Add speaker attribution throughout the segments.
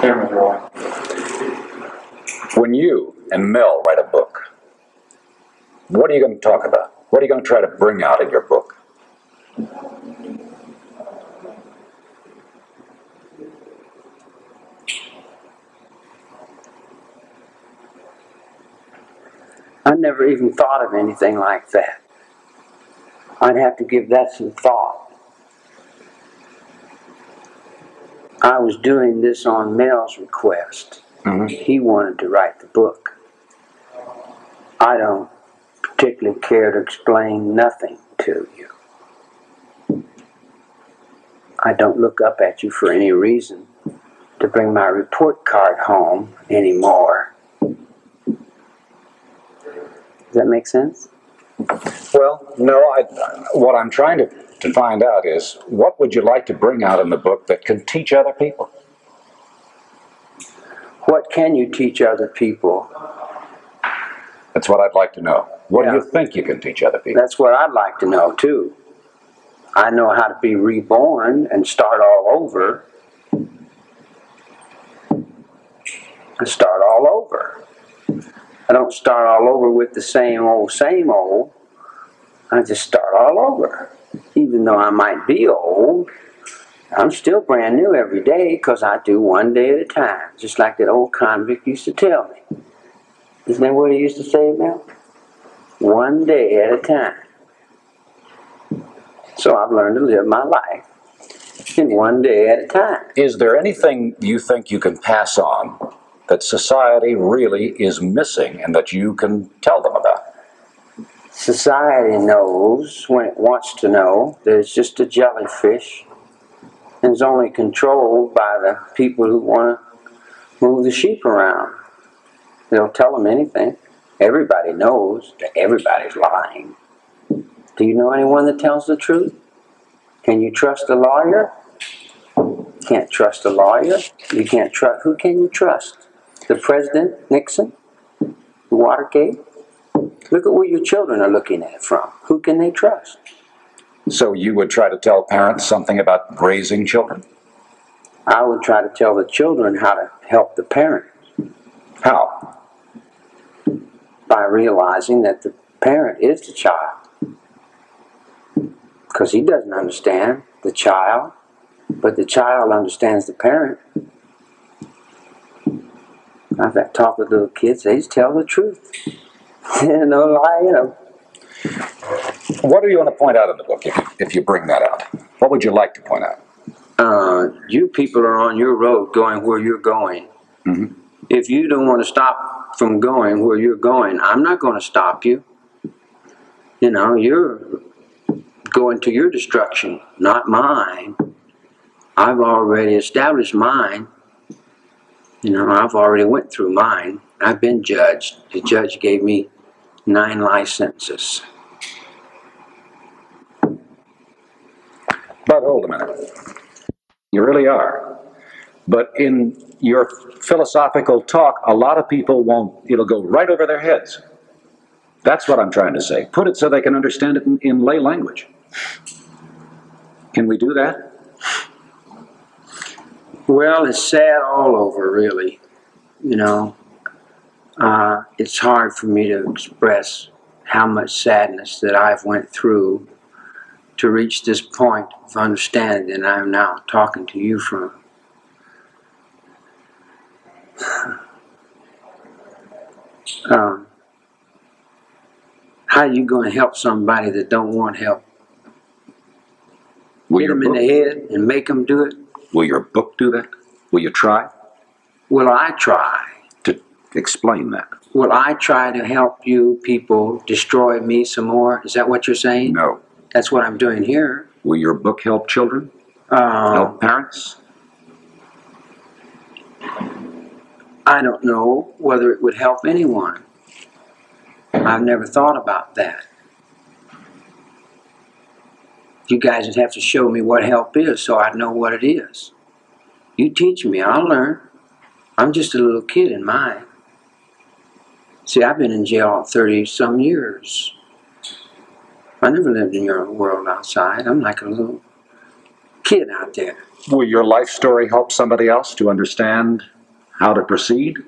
Speaker 1: Camera's rolling.
Speaker 2: When you and Mel write a book, what are you going to talk about? What are you going to try to bring out in your book?
Speaker 3: I never even thought of anything like that. I'd have to give that some thought. I was doing this on Mel's request. He wanted to write the book. I don't particularly care to explain nothing to you. I don't look up at you for any reason to bring my report card home anymore. Does that make sense?
Speaker 2: Well, no, what I'm trying to find out is, what would you like to bring out in the book that can teach other people?
Speaker 3: What can you teach other people?
Speaker 2: That's what I'd like to know. What do you think you can teach other people?
Speaker 3: That's what I'd like to know, too. I know how to be reborn and start all over. I start all over. I don't start all over with the same old, same old. I just start all over. Even though I might be old, I'm still brand new every day because I do one day at a time, just like that old convict used to tell me. Isn't that what he used to say, Mel? One day at a time. So I've learned to live my life in one day at a time.
Speaker 2: Is there anything you think you can pass on that society really is missing and that you can tell them about?
Speaker 3: Society knows when it wants to know. There's just a jellyfish, and it's only controlled by the people who want to move the sheep around. They don't tell them anything. Everybody knows that everybody's lying. Do you know anyone that tells the truth? Can you trust a lawyer? You can't trust a lawyer. You can't trust. Who can you trust? The President, Nixon? Watergate? Look at where your children are looking at from. Who can they trust?
Speaker 2: So you would try to tell parents something about raising children?
Speaker 3: I would try to tell the children how to help the parents.
Speaker 2: How?
Speaker 3: By realizing that the parent is the child. Because he doesn't understand the child, but the child understands the parent. I've talked with little kids, they just tell the truth. No lie, you know.
Speaker 2: What do you want to point out in the book if you bring that out? What would you like to point out?
Speaker 3: You people are on your road going where you're going.
Speaker 2: Mm-hmm.
Speaker 3: If you don't want to stop from going where you're going, I'm not going to stop you. You know, you're going to your destruction, not mine. I've already established mine. You know, I've already went through mine. I've been judged. The judge gave me 9 life sentences.
Speaker 2: But hold a minute. You really are. But in your philosophical talk, a lot of people won't, it'll go right over their heads. That's what I'm trying to say. Put it so they can understand it in lay language. Can we do that?
Speaker 3: Well, it's sad all over, really. You know, it's hard for me to express how much sadness that I've went through to reach this point of understanding that I'm now talking to you from. How are you going to help somebody that don't want help? Hit them in the head and make them do it?
Speaker 2: Will your book do that? Will you try?
Speaker 3: Will I try?
Speaker 2: To explain that.
Speaker 3: Will I try to help you people destroy me some more? Is that what you're saying?
Speaker 2: No.
Speaker 3: That's what I'm doing here.
Speaker 2: Will your book help children? Help parents?
Speaker 3: I don't know whether it would help anyone. I've never thought about that. You guys would have to show me what help is so I'd know what it is. You teach me, I'll learn. I'm just a little kid in mine. See, I've been in jail 30-some years. I never lived in your world outside. I'm like a little kid out there.
Speaker 2: Will your life story help somebody else to understand how to proceed?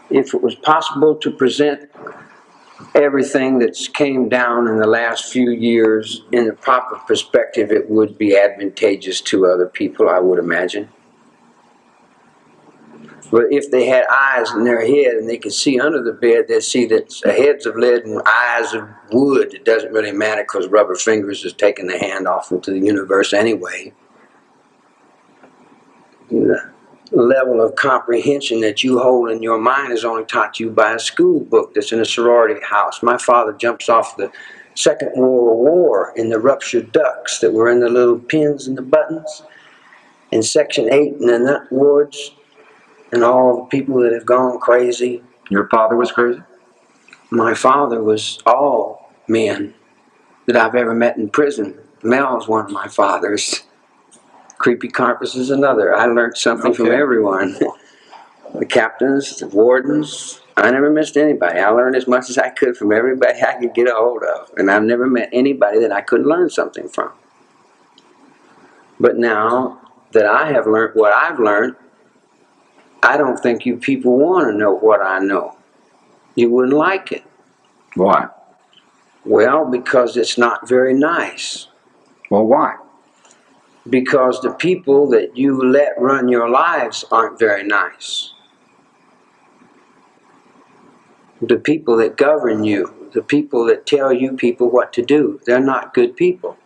Speaker 3: If it was possible to present everything that's came down in the last few years in the proper perspective, it would be advantageous to other people, I would imagine. But if they had eyes in their head and they could see under the bed, they'd see that heads of lead and eyes of wood. It doesn't really matter because rubber fingers is taking the hand off into the universe anyway. The level of comprehension that you hold in your mind is only taught you by a school book that's in a sorority house. My father jumps off the Second World War in the ruptured ducks that were in the little pins and the buttons. In Section 8 in the nut wards, and all the people that have gone crazy.
Speaker 2: Your father was crazy?
Speaker 3: My father was all men that I've ever met in prison. Mel's one of my fathers. Creepy Carpus is another. I learned something from everyone. The captains, the wardens. I never missed anybody. I learned as much as I could from everybody I could get a hold of. And I've never met anybody that I couldn't learn something from. But now that I have learned what I've learned, I don't think you people want to know what I know. You wouldn't like it.
Speaker 2: Why?
Speaker 3: Well, because it's not very nice.
Speaker 2: Well, why?
Speaker 3: Because the people that you let run your lives aren't very nice. The people that govern you, the people that tell you people what to do, they're not good people.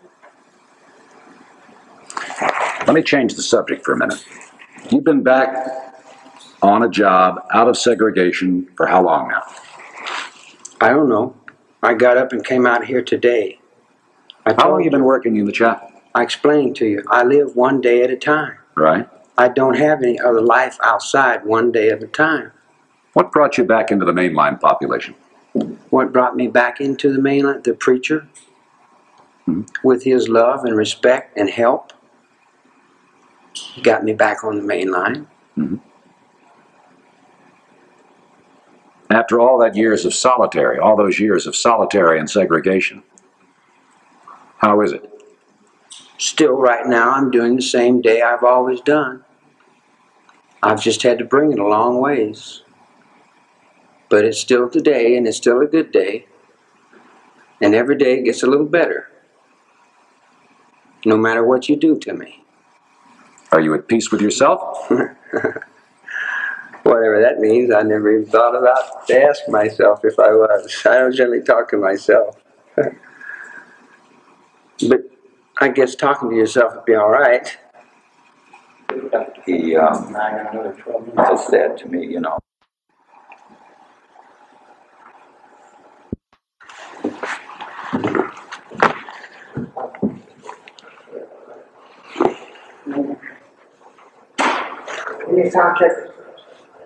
Speaker 2: Let me change the subject for a minute. You've been back on a job out of segregation for how long now?
Speaker 3: I don't know. I got up and came out here today.
Speaker 2: How long have you been working in the chapel?
Speaker 3: I explained to you, I live one day at a time.
Speaker 2: Right.
Speaker 3: I don't have any other life outside one day at a time.
Speaker 2: What brought you back into the mainline population?
Speaker 3: What brought me back into the mainline? The preacher, with his love and respect and help, got me back on the mainline.
Speaker 2: After all those years of solitary and segregation, how is it?
Speaker 3: Still right now I'm doing the same day I've always done. I've just had to bring it a long ways. But it's still today, and it's still a good day. And every day it gets a little better. No matter what you do to me.
Speaker 2: Are you at peace with yourself?
Speaker 3: Whatever that means, I never even thought about to ask myself if I was. I don't generally talk to myself. But I guess talking to yourself would be all right.
Speaker 2: He just said to me,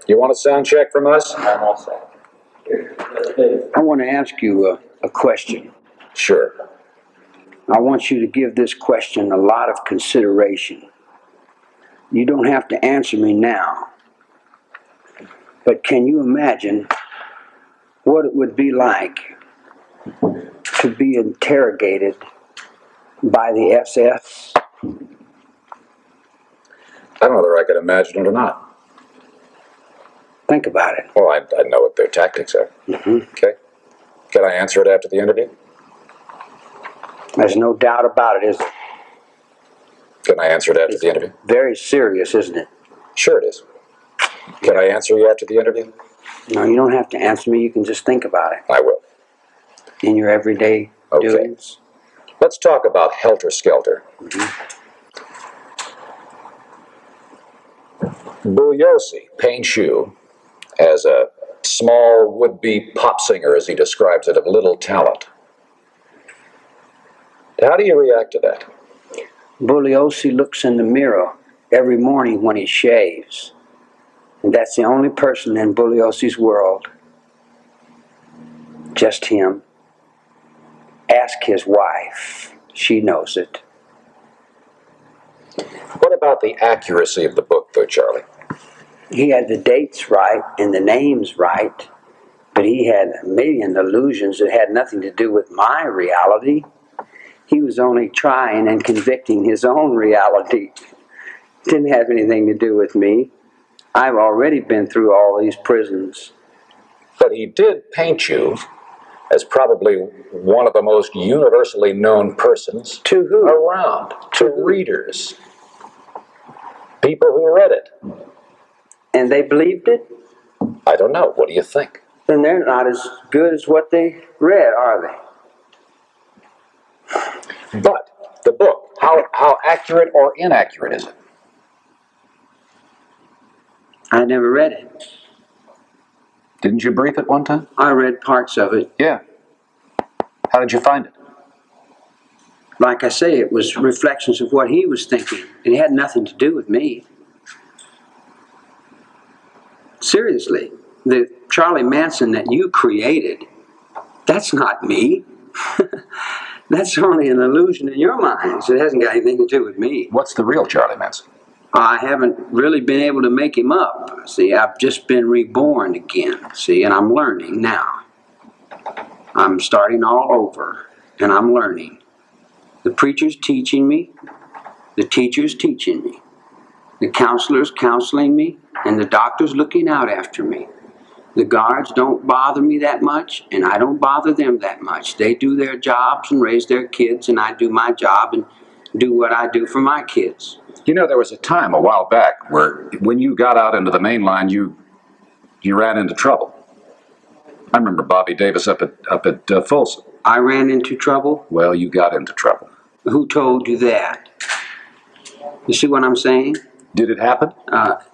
Speaker 2: You want a sound check from us?
Speaker 3: I want to ask you a question.
Speaker 2: Sure.
Speaker 3: I want you to give this question a lot of consideration. You don't have to answer me now. But can you imagine what it would be like to be interrogated by the SS?
Speaker 2: I don't know whether I could imagine it or not.
Speaker 3: Think about it.
Speaker 2: Well, I know what their tactics are. Okay. Can I answer it after the interview?
Speaker 3: There's no doubt about it, is it?
Speaker 2: Can I answer it after the interview?
Speaker 3: Very serious, isn't it?
Speaker 2: Sure it is. Can I answer you after the interview?
Speaker 3: No, you don't have to answer me. You can just think about it.
Speaker 2: I will.
Speaker 3: In your everyday doings.
Speaker 2: Let's talk about Helter Skelter. Bugliosi paints you as a small would-be pop singer, as he describes it, of little talent. How do you react to that?
Speaker 3: Bugliosi looks in the mirror every morning when he shaves. And that's the only person in Bugliosi's world. Just him. Ask his wife. She knows it.
Speaker 2: What about the accuracy of the book, though, Charlie?
Speaker 3: He had the dates right and the names right, but he had a million illusions that had nothing to do with my reality. He was only trying and convicting his own reality. Didn't have anything to do with me. I've already been through all these prisons.
Speaker 2: But he did paint you as probably one of the most universally known persons
Speaker 3: To who?
Speaker 2: around, to readers, people who read it.
Speaker 3: And they believed it?
Speaker 2: I don't know. What do you think?
Speaker 3: Then they're not as good as what they read, are they?
Speaker 2: But the book, how accurate or inaccurate is it?
Speaker 3: I never read it.
Speaker 2: Didn't you brief it one time?
Speaker 3: I read parts of it.
Speaker 2: Yeah. How did you find it?
Speaker 3: Like I say, it was reflections of what he was thinking. And it had nothing to do with me. Seriously, the Charlie Manson that you created, that's not me. That's only an illusion in your minds. It hasn't got anything to do with me.
Speaker 2: What's the real Charlie Manson?
Speaker 3: I haven't really been able to make him up. See, I've just been reborn again, see, and I'm learning now. I'm starting all over, and I'm learning. The preacher's teaching me, the teacher's teaching me, the counselor's counseling me, and the doctor's looking out after me. The guards don't bother me that much, and I don't bother them that much. They do their jobs and raise their kids, and I do my job and do what I do for my kids.
Speaker 2: You know, there was a time a while back where when you got out into the main line, you ran into trouble. I remember Bobby Davis up at Folsom.
Speaker 3: I ran into trouble?
Speaker 2: Well, you got into trouble.
Speaker 3: Who told you that? You see what I'm saying?
Speaker 2: Did it happen?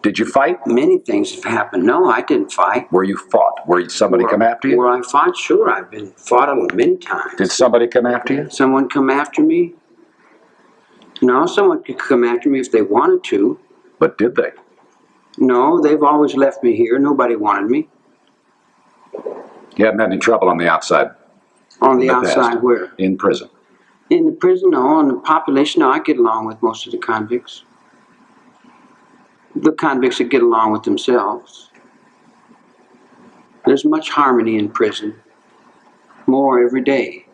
Speaker 2: Did you fight?
Speaker 3: Many things have happened. No, I didn't fight.
Speaker 2: Where you fought? Where somebody come after you?
Speaker 3: Where I fought? Sure, I've been fought many times.
Speaker 2: Did somebody come after you?
Speaker 3: Someone come after me? No, someone could come after me if they wanted to.
Speaker 2: But did they?
Speaker 3: No, they've always left me here. Nobody wanted me.
Speaker 2: You haven't had any trouble on the outside?
Speaker 3: On the outside where?
Speaker 2: In prison.
Speaker 3: In the prison, no. In the population, no. I get along with most of the convicts. The convicts that get along with themselves. There's much harmony in prison. More every day.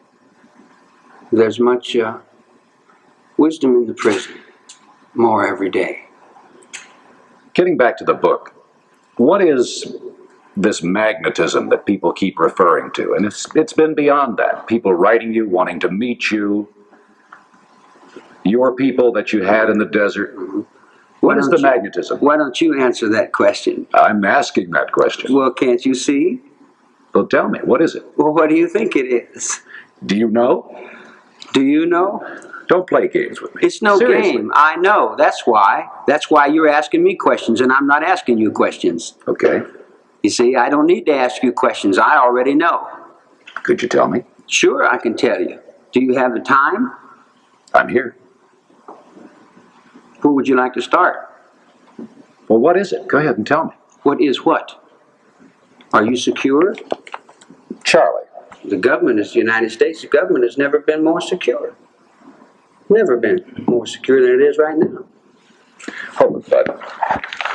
Speaker 3: There's much wisdom in the prison. More every day.
Speaker 2: Getting back to the book, what is this magnetism that people keep referring to? And it's been beyond that. People writing you, wanting to meet you. Your people that you had in the desert. Mm-hmm. What is the magnetism?
Speaker 3: Why don't you answer that question?
Speaker 2: I'm asking that question.
Speaker 3: Well, can't you see?
Speaker 2: Well, tell me, what is it?
Speaker 3: Well, what do you think it is?
Speaker 2: Do you know?
Speaker 3: Do you know?
Speaker 2: Don't play games with me.
Speaker 3: It's no
Speaker 2: Seriously.
Speaker 3: game. I know. That's why. That's why you're asking me questions, and I'm not asking you questions.
Speaker 2: Okay.
Speaker 3: You see, I don't need to ask you questions. I already know.
Speaker 2: Could you tell me?
Speaker 3: Sure, I can tell you. Do you have the time?
Speaker 2: I'm here.
Speaker 3: Where would you like to start?
Speaker 2: Well, what is it? Go ahead and tell me.
Speaker 3: What is what? Are you secure?
Speaker 2: Charlie.
Speaker 3: The government is the United States. The government has never been more secure. Never been more secure than it is right now.
Speaker 2: Hold it, bud.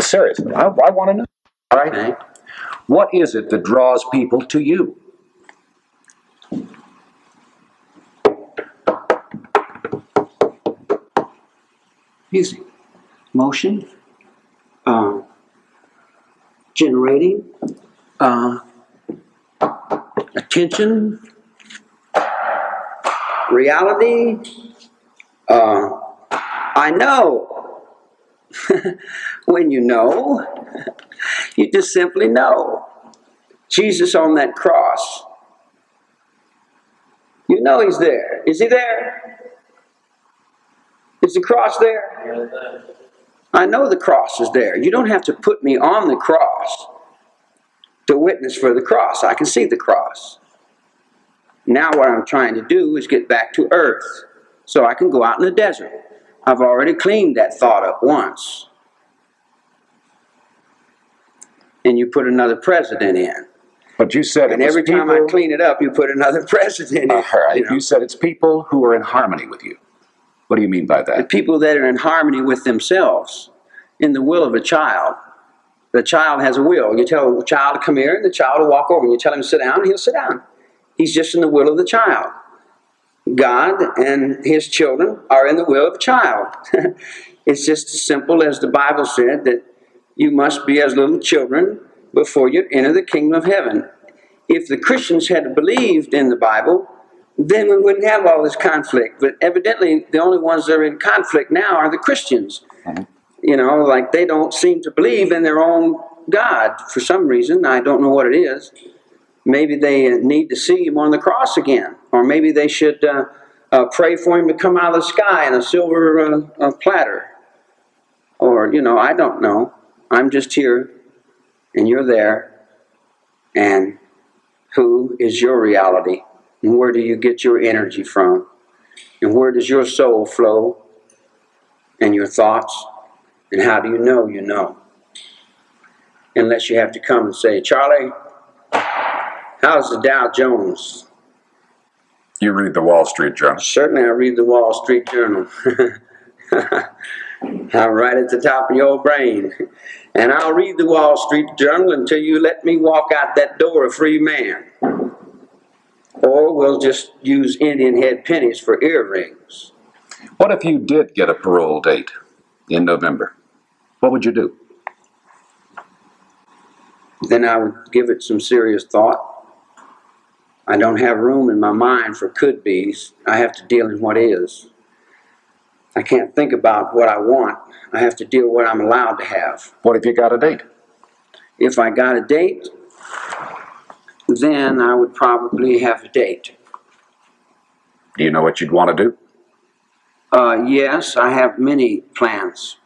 Speaker 2: Seriously, I want to know. All right?
Speaker 3: Okay. What
Speaker 2: is it that draws people to you?
Speaker 3: Music, motion, generating, attention, reality. I know. When you know, you just simply know. Jesus on that cross. You know he's there. Is he there? Is the cross there? I know the cross is there. You don't have to put me on the cross to witness for the cross. I can see the cross. Now what I'm trying to do is get back to earth so I can go out in the desert. I've already cleaned that thought up once. And you put another president in.
Speaker 2: But you said
Speaker 3: and every time I clean it up, you put another president in.
Speaker 2: All right. You said it's people who are in harmony with you. What do you mean by that?
Speaker 3: The people that are in harmony with themselves, in the will of a child. The child has a will. You tell the child to come here, and the child will walk over. And you tell him to sit down, and he'll sit down. He's just in the will of the child. God and his children are in the will of a child. It's just as simple as the Bible said that you must be as little children before you enter the kingdom of heaven. If the Christians had believed in the Bible, then we wouldn't have all this conflict. But evidently, the only ones that are in conflict now are the Christians. You know, like they don't seem to believe in their own God for some reason. I don't know what it is. Maybe they need to see him on the cross again. Or maybe they should pray for him to come out of the sky in a silver platter. Or, you know, I don't know. I'm just here, and you're there. And who is your reality? And where do you get your energy from? And where does your soul flow? And your thoughts? And how do you know you know? Unless you have to come and say, Charlie, how's the Dow Jones?
Speaker 2: You read the Wall Street Journal.
Speaker 3: Certainly I read the Wall Street Journal. I'm right at the top of your brain. And I'll read the Wall Street Journal until you let me walk out that door a free man. Or we'll just use Indian head pennies for earrings.
Speaker 2: What if you did get a parole date in November? What would you do?
Speaker 3: Then I would give it some serious thought. I don't have room in my mind for could-bes. I have to deal in what is. I can't think about what I want. I have to deal with what I'm allowed to have.
Speaker 2: What if you got a date?
Speaker 3: If I got a date, then I would probably have a date.
Speaker 2: Do you know what you'd want to do?
Speaker 3: Yes, I have many plans.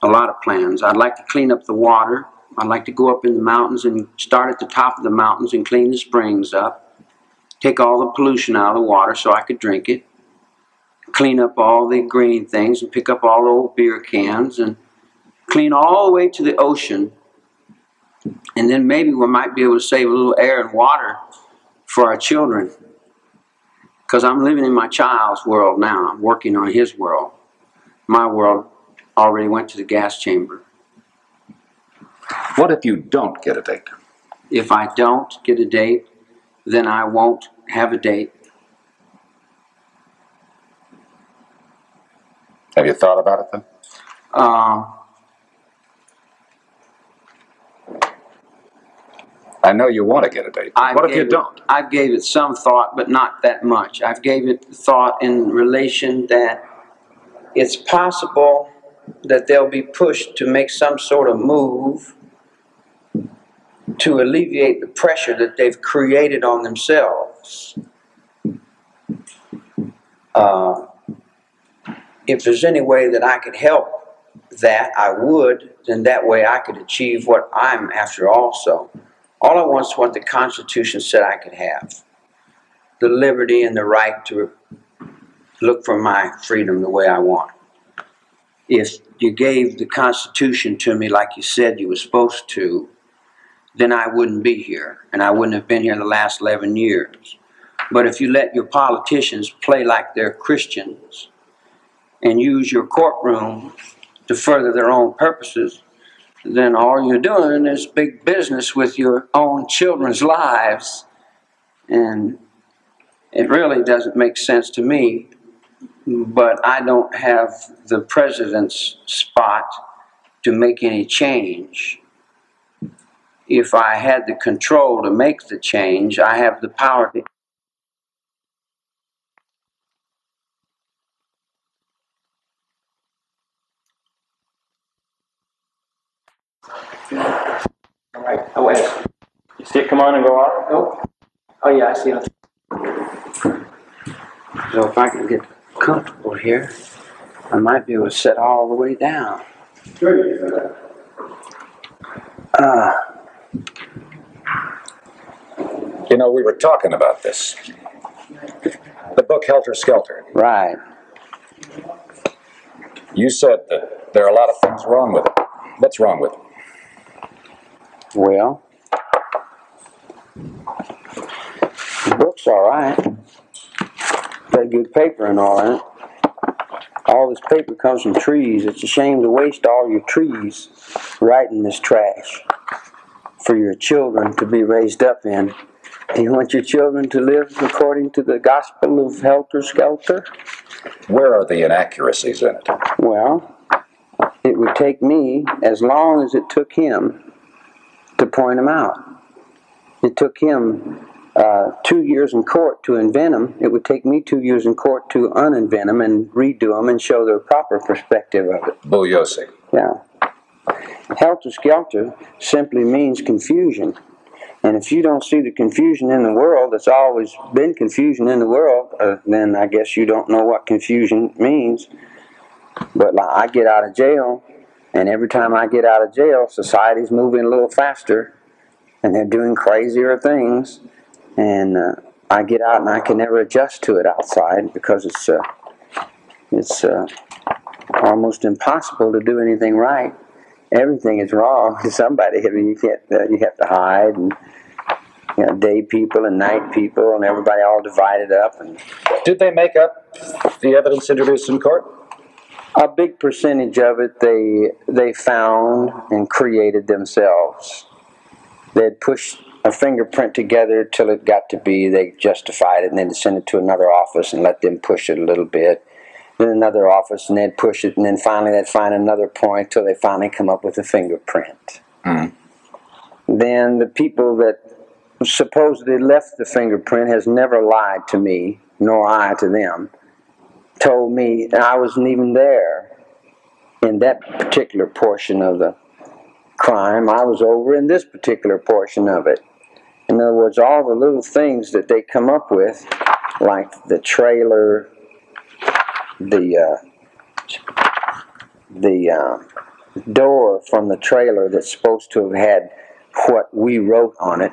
Speaker 3: A lot of plans. I'd like to clean up the water. I'd like to go up in the mountains and start at the top of the mountains and clean the springs up. Take all the pollution out of the water so I could drink it. Clean up all the green things and pick up all the old beer cans and clean all the way to the ocean. And then maybe we might be able to save a little air and water for our children. Because I'm living in my child's world now. I'm working on his world. My world already went to the gas chamber.
Speaker 2: What if you don't get a date?
Speaker 3: If I don't get a date, then I won't have a date.
Speaker 2: Have you thought about it then? I know you want to get a date. What if you don't?
Speaker 3: I gave it some thought, but not that much. I've gave it thought in relation that it's possible that they'll be pushed to make some sort of move to alleviate the pressure that they've created on themselves. If there's any way that I could help that, I would. Then that way I could achieve what I'm after also. All I want is what the Constitution said I could have. The liberty and the right to look for my freedom the way I want. If you gave the Constitution to me like you said you were supposed to, then I wouldn't be here, and I wouldn't have been here the last 11 years. But if you let your politicians play like they're Christians and use your courtroom to further their own purposes, then all you're doing is big business with your own children's lives. And it really doesn't make sense to me, but I don't have the president's spot to make any change. If I had the control to make the change, I have the power to.
Speaker 1: All right, oh wait. You see it come on and go off?
Speaker 3: Nope.
Speaker 1: Oh yeah, I see it.
Speaker 3: So if I can get comfortable here, I might be able to set all the way down.
Speaker 2: You know, we were talking about this. The book Helter Skelter.
Speaker 3: Right.
Speaker 2: You said that there are a lot of things wrong with it. What's wrong with it?
Speaker 3: Well, the book's all right. Got good paper and all in it. All this paper comes from trees. It's a shame to waste all your trees writing this trash for your children to be raised up in. Do you want your children to live according to the gospel of helter skelter?
Speaker 2: Where are the inaccuracies in it?
Speaker 3: Well, it would take me as long as it took him to point them out. It took him 2 years in court to invent them. It would take me 2 years in court to uninvent them and redo them and show the proper perspective of it.
Speaker 2: Bugliosi.
Speaker 3: Yeah. Helter skelter simply means confusion. And if you don't see the confusion in the world, there's always been confusion in the world, then I guess you don't know what confusion means. But like, I get out of jail, and every time I get out of jail, society's moving a little faster, and they're doing crazier things. And I get out, and I can never adjust to it outside because it's almost impossible to do anything right. Everything is wrong to somebody. I mean, you can't. You have to hide, and day people and night people, and everybody all divided up. And
Speaker 2: did they make up the evidence introduced in court?
Speaker 3: A big percentage of it they found and created themselves. They'd push a fingerprint together till it got to be they justified it, and then they'd send it to another office and let them push it a little bit. Then another office, and they'd push it, and then finally they'd find another point till they finally come up with a fingerprint.
Speaker 2: Mm.
Speaker 3: Then the people that supposedly left the fingerprint has never lied to me, nor I to them. Told me I wasn't even there in that particular portion of the crime. I was over in this particular portion of it. In other words, all the little things that they come up with, like the trailer, the door from the trailer that's supposed to have had what we wrote on it,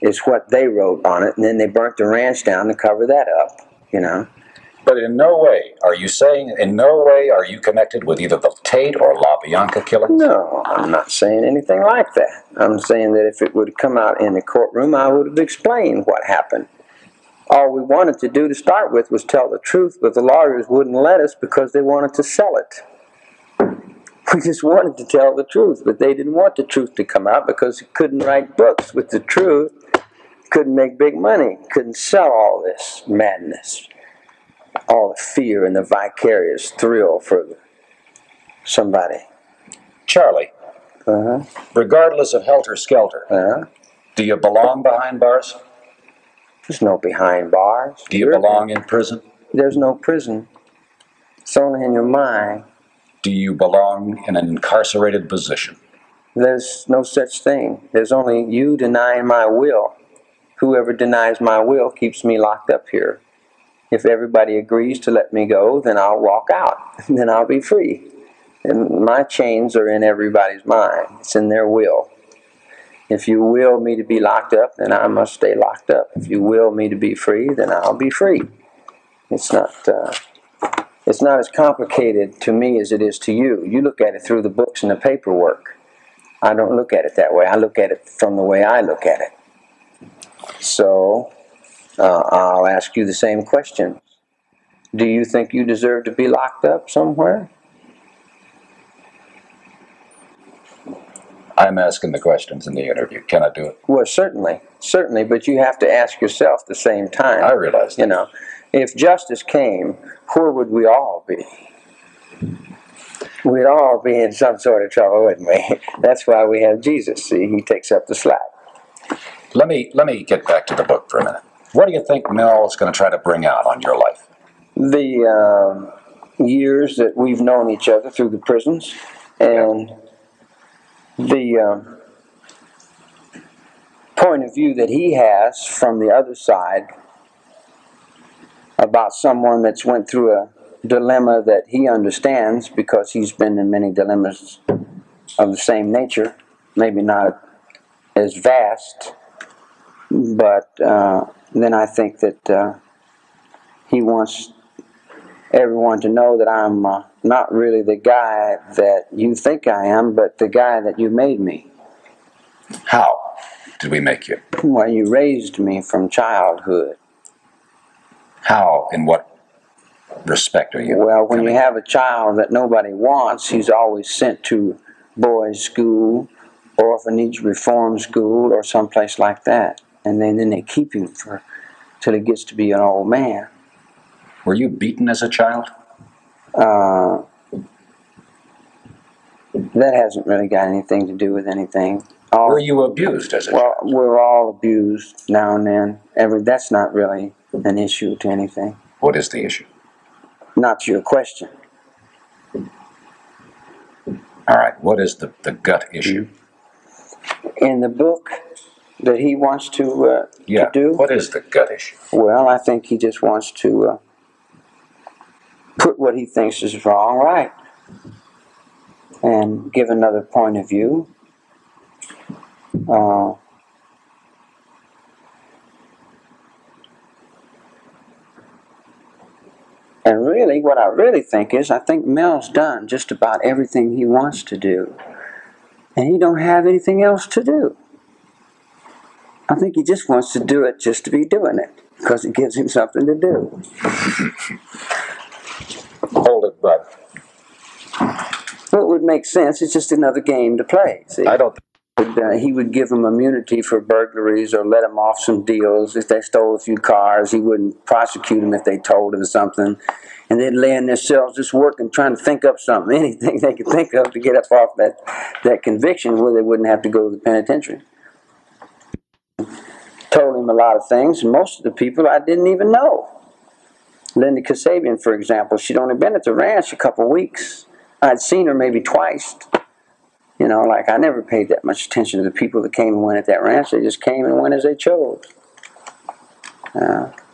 Speaker 3: is what they wrote on it, and then they burnt the ranch down to cover that up,
Speaker 2: But in no way are you saying, in no way are you connected with either the Tate or La Bianca killings?
Speaker 3: No, I'm not saying anything like that. I'm saying that if it would have come out in the courtroom, I would have explained what happened. All we wanted to do to start with was tell the truth, but the lawyers wouldn't let us because they wanted to sell it. We just wanted to tell the truth, but they didn't want the truth to come out because they couldn't write books with the truth, couldn't make big money, couldn't sell all this madness, all the fear and the vicarious thrill for somebody.
Speaker 2: Charlie, regardless of helter skelter, do you belong behind bars?
Speaker 3: There's no behind bars.
Speaker 2: Do you belong in prison?
Speaker 3: There's no prison. It's only in your mind.
Speaker 2: Do you belong in an incarcerated position?
Speaker 3: There's no such thing. There's only you denying my will. Whoever denies my will keeps me locked up here. If everybody agrees to let me go, then I'll walk out. Then I'll be free. And my chains are in everybody's mind. It's in their will. If you will me to be locked up, then I must stay locked up. If you will me to be free, then I'll be free. It's not as complicated to me as it is to you. You look at it through the books and the paperwork. I don't look at it that way. I look at it from the way I look at it. So, I'll ask you the same question. Do you think you deserve to be locked up somewhere?
Speaker 2: I'm asking the questions in the interview. Can I do it?
Speaker 3: Well, certainly, but you have to ask yourself the same time.
Speaker 2: I realize that.
Speaker 3: If justice came, where would we all be? We'd all be in some sort of trouble, wouldn't we? That's why we have Jesus. See, he takes up the slack.
Speaker 2: Let me get back to the book for a minute. What do you think Mel is going to try to bring out on your life?
Speaker 3: The years that we've known each other through the prisons, and the point of view that he has from the other side about someone that's went through a dilemma that he understands because he's been in many dilemmas of the same nature, maybe not as vast, but then I think that he wants everyone to know that I'm not really the guy that you think I am, but the guy that you made me.
Speaker 2: How did we make you?
Speaker 3: Well, you raised me from childhood.
Speaker 2: How? In what respect are you?
Speaker 3: Well, when you have a child that nobody wants, he's always sent to boys' school, orphanage, reform school, or someplace like that. and then they keep him till he gets to be an old man.
Speaker 2: Were you beaten as a child?
Speaker 3: That hasn't really got anything to do with anything.
Speaker 2: Were you abused as a child?
Speaker 3: Well, we're all abused now and then. That's not really an issue to anything.
Speaker 2: What is the issue?
Speaker 3: Not your question.
Speaker 2: All right, what is the gut issue?
Speaker 3: In the book that he wants to do?
Speaker 2: What is the gut issue?
Speaker 3: Well, I think he just wants to put what he thinks is wrong right and give another point of view. And really, what I really think is, I think Mel's done just about everything he wants to do. And he don't have anything else to do. I think he just wants to do it just to be doing it, because it gives him something to do.
Speaker 2: Hold it, bud.
Speaker 3: Well, it would make sense. It's just another game to play. See?
Speaker 2: I don't.
Speaker 3: He would give them immunity for burglaries or let them off some deals. If they stole a few cars, he wouldn't prosecute them if they told him something. And they'd lay in their cells just working, trying to think up something, anything they could think of to get up off that conviction where they wouldn't have to go to the penitentiary. Told him a lot of things, and most of the people I didn't even know. Linda Kasabian, for example, she'd only been at the ranch a couple weeks. I'd seen her maybe twice. You know, like I never paid that much attention to the people that came and went at that ranch. They just came and went as they chose.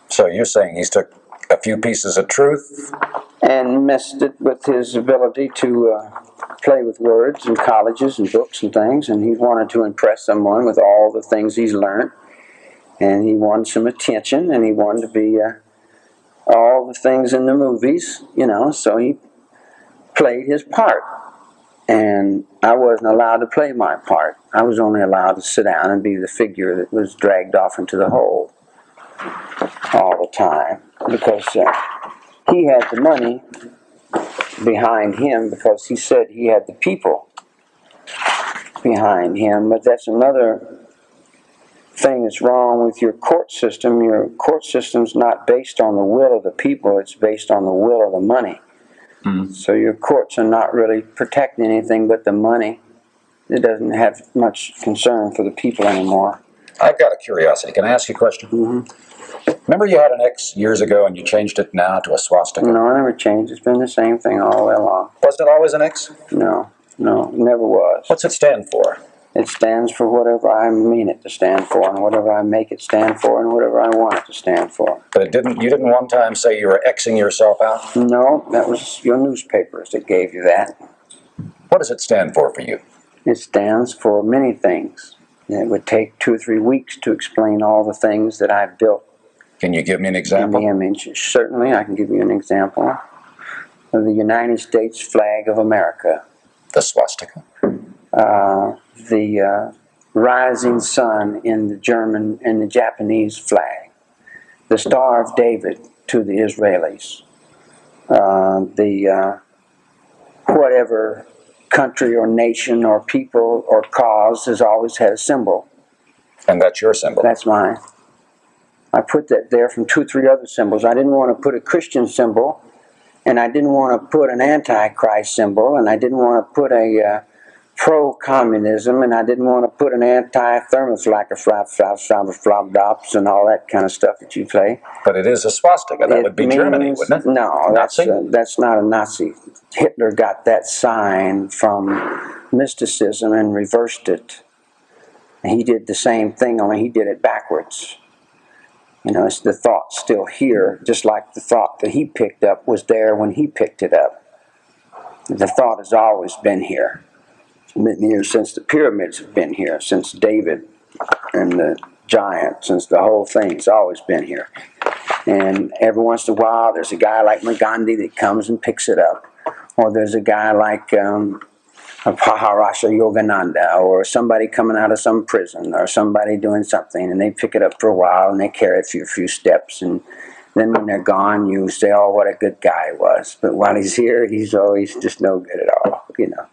Speaker 2: So you're saying he's took a few pieces of truth
Speaker 3: and missed it with his ability to play with words in colleges and books and things, and he wanted to impress someone with all the things he's learned, and he wanted some attention, and he wanted to be all the things in the movies, you know, so he played his part. And I wasn't allowed to play my part. I was only allowed to sit down and be the figure that was dragged off into the hole all the time, because he had the money behind him, because he said he had the people behind him. But that's another thing that's wrong with your court system. Your court system's not based on the will of the people, it's based on the will of the money. So your courts are not really protecting anything but the money. It doesn't have much concern for the people anymore.
Speaker 2: I've got a curiosity. Can I ask you a question?
Speaker 3: Mm-hmm.
Speaker 2: Remember you had an X years ago and you changed it now to a swastika?
Speaker 3: No, I never changed. It's been the same thing all the way along.
Speaker 2: Wasn't it always an X?
Speaker 3: No, it never was.
Speaker 2: What's it stand for?
Speaker 3: It stands for whatever I mean it to stand for, and whatever I make it stand for, and whatever I want it to stand for.
Speaker 2: But you didn't one time say you were Xing yourself out?
Speaker 3: No, that was your newspapers that gave you that.
Speaker 2: What does it stand for you?
Speaker 3: It stands for many things. It would take 2 or 3 weeks to explain all the things that I've built.
Speaker 2: Can you give me an example?
Speaker 3: In the image. Certainly, I can give you an example of the United States flag of America.
Speaker 2: The swastika?
Speaker 3: The rising sun in the Japanese flag. The Star of David to the Israelis. Whatever country or nation or people or cause has always had a symbol.
Speaker 2: And that's your symbol?
Speaker 3: That's mine. I put that there from 2 or 3 other symbols. I didn't want to put a Christian symbol, and I didn't want to put an Antichrist symbol, and I didn't want to put a pro-communism, and I didn't want to put an anti-thermoflap-flap-flap-flop-dops and all that kind of stuff that you play.
Speaker 2: But it is a swastika. That would be Germany, wouldn't it?
Speaker 3: No, that's not a Nazi. Hitler got that sign from mysticism and reversed it. And he did the same thing, only he did it backwards. You know, it's the thought still here, just like the thought that he picked up was there when he picked it up. The thought has always been here. It's been here since the pyramids have been here, since David and the giant, since the whole thing's always been here. And every once in a while, there's a guy like Gandhi that comes and picks it up. Or there's a guy like Maharasha Yogananda, or somebody coming out of some prison, or somebody doing something, and they pick it up for a while, and they carry it for a few steps, and then when they're gone, you say, oh, what a good guy he was. But while he's here, he's always just no good at all, you know.